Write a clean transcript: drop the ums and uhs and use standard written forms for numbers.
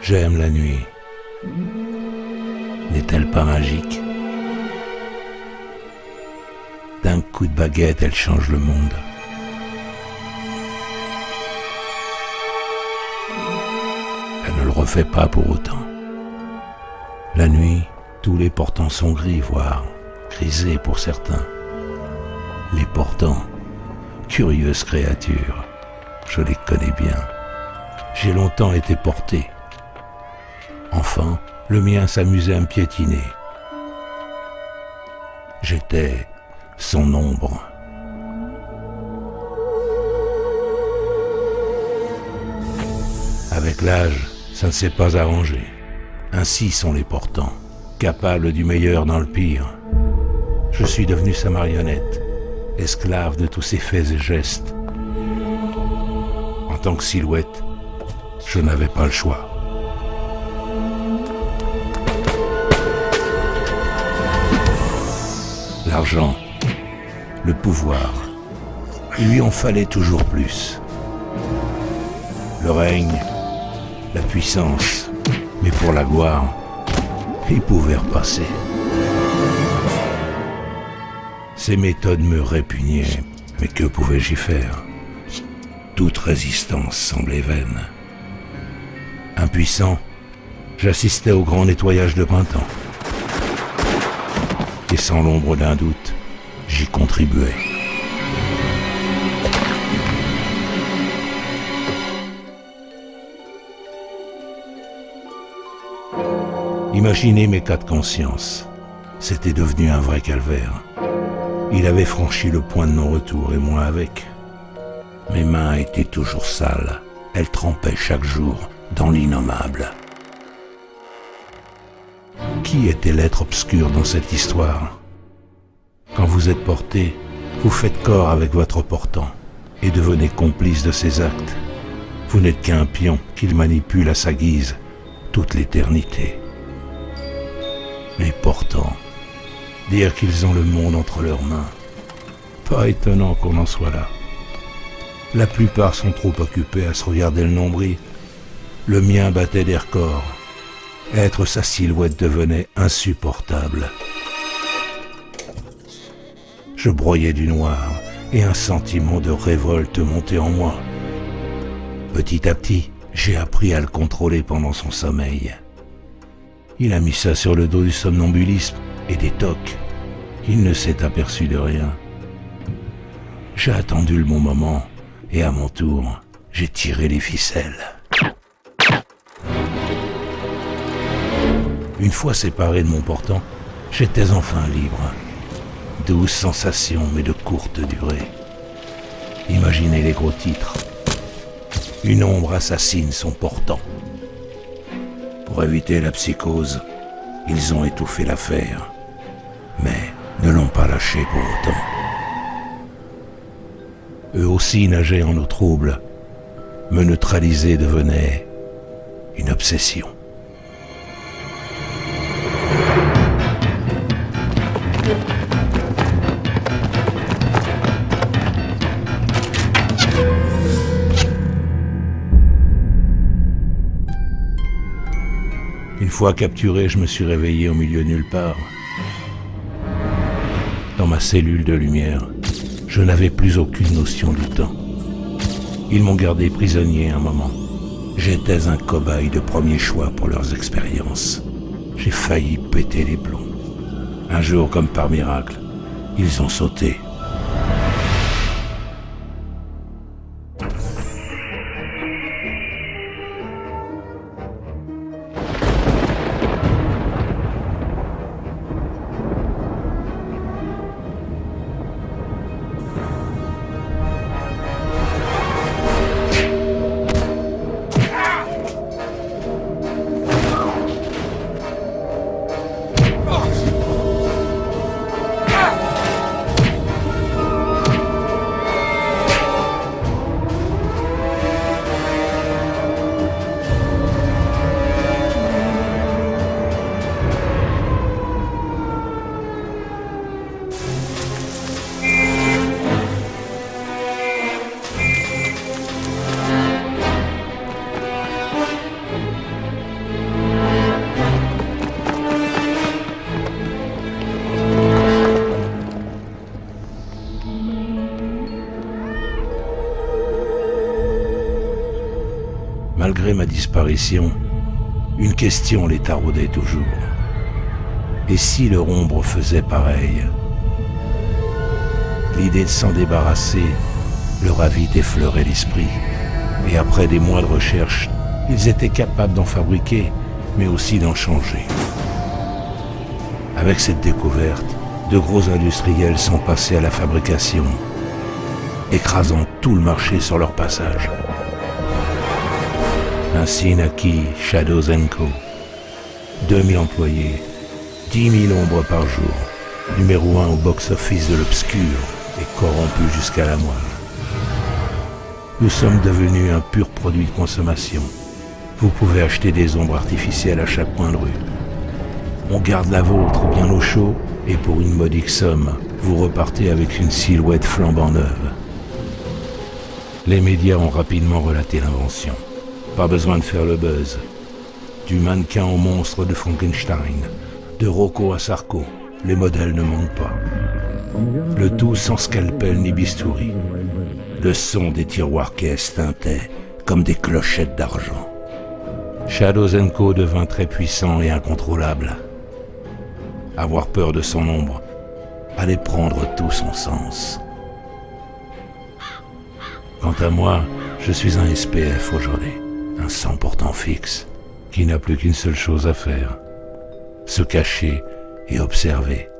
J'aime la nuit. N'est-elle pas magique? D'un coup de baguette, elle change le monde. Elle ne le refait pas pour autant. La nuit, tous les portants sont gris, voire grisés pour certains. Les portants, curieuses créatures, je les connais bien. J'ai longtemps été porté. Enfant, le mien s'amusait à me piétiner. J'étais son ombre. Avec l'âge, ça ne s'est pas arrangé. Ainsi sont les portants, capables du meilleur dans le pire. Je suis devenu sa marionnette, esclave de tous ses faits et gestes. En tant que silhouette, je n'avais pas le choix. L'argent, le pouvoir, il lui en fallait toujours plus. Le règne, la puissance, mais pour la gloire, il pouvait repasser. Ces méthodes me répugnaient, mais que pouvais-je y faire? Toute résistance semblait vaine. Impuissant, j'assistais au grand nettoyage de printemps. Et sans l'ombre d'un doute, j'y contribuais. Imaginez mes cas de conscience. C'était devenu un vrai calvaire. Il avait franchi le point de non-retour et moi avec. Mes mains étaient toujours sales. Elles trempaient chaque jour dans l'innommable. Qui était l'être obscur dans cette histoire? Quand vous êtes porté, vous faites corps avec votre portant et devenez complice de ses actes. Vous n'êtes qu'un pion qu'il manipule à sa guise toute l'éternité. Les portants, dire qu'ils ont le monde entre leurs mains. Pas étonnant qu'on en soit là. La plupart sont trop occupés à se regarder le nombril. Le mien battait des records. Être sa silhouette devenait insupportable. Je broyais du noir et un sentiment de révolte montait en moi. Petit à petit, j'ai appris à le contrôler pendant son sommeil. Il a mis ça sur le dos du somnambulisme et des tocs. Il ne s'est aperçu de rien. J'ai attendu le bon moment et à mon tour, j'ai tiré les ficelles. Une fois séparé de mon portant, j'étais enfin libre. Douce sensation, mais de courte durée. Imaginez les gros titres. Une ombre assassine son portant. Pour éviter la psychose, ils ont étouffé l'affaire, mais ne l'ont pas lâché pour autant. Eux aussi nageaient en eau trouble. Me neutraliser devenait une obsession. Une fois capturé, je me suis réveillé au milieu de nulle part. Dans ma cellule de lumière, je n'avais plus aucune notion du temps. Ils m'ont gardé prisonnier un moment. J'étais un cobaye de premier choix pour leurs expériences. J'ai failli péter les plombs. Un jour, comme par miracle, ils ont sauté. Malgré ma disparition, une question les taraudait toujours. Et si leur ombre faisait pareil? L'idée de s'en débarrasser leur a vite effleuré l'esprit. Et après des mois de recherche, ils étaient capables d'en fabriquer, mais aussi d'en changer. Avec cette découverte, de gros industriels sont passés à la fabrication, écrasant tout le marché sur leur passage. Ainsi naquit Shadows & Co. 2000 employés, 10 000 ombres par jour, numéro 1 au box-office de l'obscur et corrompu jusqu'à la moelle. Nous sommes devenus un pur produit de consommation. Vous pouvez acheter des ombres artificielles à chaque coin de rue. On garde la vôtre bien au chaud et pour une modique somme, vous repartez avec une silhouette flambant neuve. Les médias ont rapidement relaté l'invention. Pas besoin de faire le buzz. Du mannequin au monstre de Frankenstein, de Rocco à Sarko, les modèles ne manquent pas. Le tout sans scalpel ni bistouri. Le son des tiroirs caisses tintait comme des clochettes d'argent. Shadows & Co devint très puissant et incontrôlable. Avoir peur de son ombre allait prendre tout son sens. Quant à moi, je suis un SPF aujourd'hui, un sang pourtant fixe, qui n'a plus qu'une seule chose à faire, se cacher et observer.